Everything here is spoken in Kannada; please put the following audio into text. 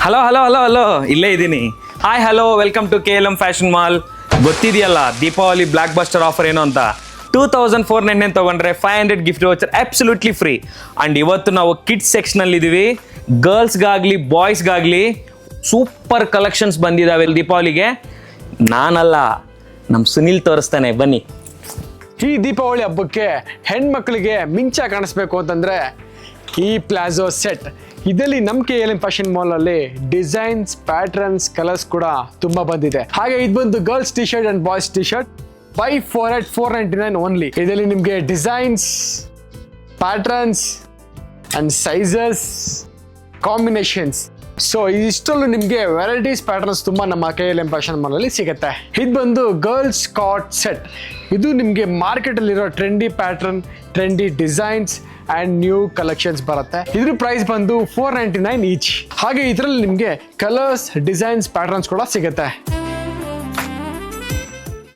ಹಲೋ ಹಲೋ ಹಲೋ ಹಲೋ ಇಲ್ಲೇ ಇದ್ದೀನಿ. Hi hello, welcome to KLM fashion mall. ಗೊತ್ತಿದೆಯಲ್ಲ ದೀಪಾವಳಿ ಬ್ಲಾಕ್ ಬಸ್ಟರ್ ಆಫರ್ ಏನು ಅಂತ. 2499 ತೊಗೊಂಡ್ರೆ 500 gift voucher absolutely free. And ಇವತ್ತು ನಾವು ಕಿಡ್ಸ್ ಸೆಕ್ಷನಲ್ಲಿ ಇದ್ದೀವಿ. ಗರ್ಲ್ಸ್ಗಾಗಲಿ ಬಾಯ್ಸ್ಗಾಗಲಿ ಸೂಪರ್ ಕಲೆಕ್ಷನ್ಸ್ ಬಂದಿದ್ದಾವೆ ದೀಪಾವಳಿಗೆ. ನಾನಲ್ಲ, ನಮ್ಮ ಸುನಿಲ್ ತೋರಿಸ್ತಾನೆ, ಬನ್ನಿ. ಈ ದೀಪಾವಳಿ ಹಬ್ಬಕ್ಕೆ ಹೆಣ್ಮಕ್ಳಿಗೆ ಮಿಂಚ ಕಾಣಿಸ್ಬೇಕು ಅಂತಂದ್ರೆ ಈ ಪ್ಲಾಜೋ ಸೆಟ್ ಇದರಲ್ಲಿ ನಮ್ಮ KLM ಫ್ಯಾಷನ್ ಮಾಲ್ ಅಲ್ಲಿ ಡಿಸೈನ್ಸ್, ಪ್ಯಾಟರ್ನ್ಸ್, ಕಲರ್ಸ್ ಕೂಡ ತುಂಬಾ ಬಂದಿದೆ. ಹಾಗೆ ಇದು ಬಂದು girls T shirt and boys T shirt buy 4 at 499 only. ಇದರಲ್ಲಿ ನಿಮಗೆ designs, patterns and sizes, combinations, so ಇಷ್ಟರಲ್ಲೂ ನಿಮಗೆ ವೆರೈಟೀಸ್, ಪ್ಯಾಟರ್ನ್ಸ್ ತುಂಬಾ ನಮ್ಮ KLM ಫ್ಯಾಷನ್ ಮಾಲ್ ಅಲ್ಲಿ ಸಿಗುತ್ತೆ. ಇದು ಬಂದು ಗರ್ಲ್ಸ್ ಕಾಟ್ ಸೆಟ್. ಇದು ನಿಮಗೆ ಮಾರ್ಕೆಟ್ ಅಲ್ಲಿರೋ trendy pattern, trendy designs and new collections ಬರುತ್ತೆ. ಇದ್ರ ಪ್ರೈಸ್ ಬಂದು 499 ಈಚ್. ಹಾಗೆ ಇದರಲ್ಲಿ ನಿಮಗೆ ಕಲರ್ಸ್, ಡಿಸೈನ್ಸ್, ಪ್ಯಾಟರ್ನ್ಸ್ ಕೂಡ ಸಿಗುತ್ತೆ.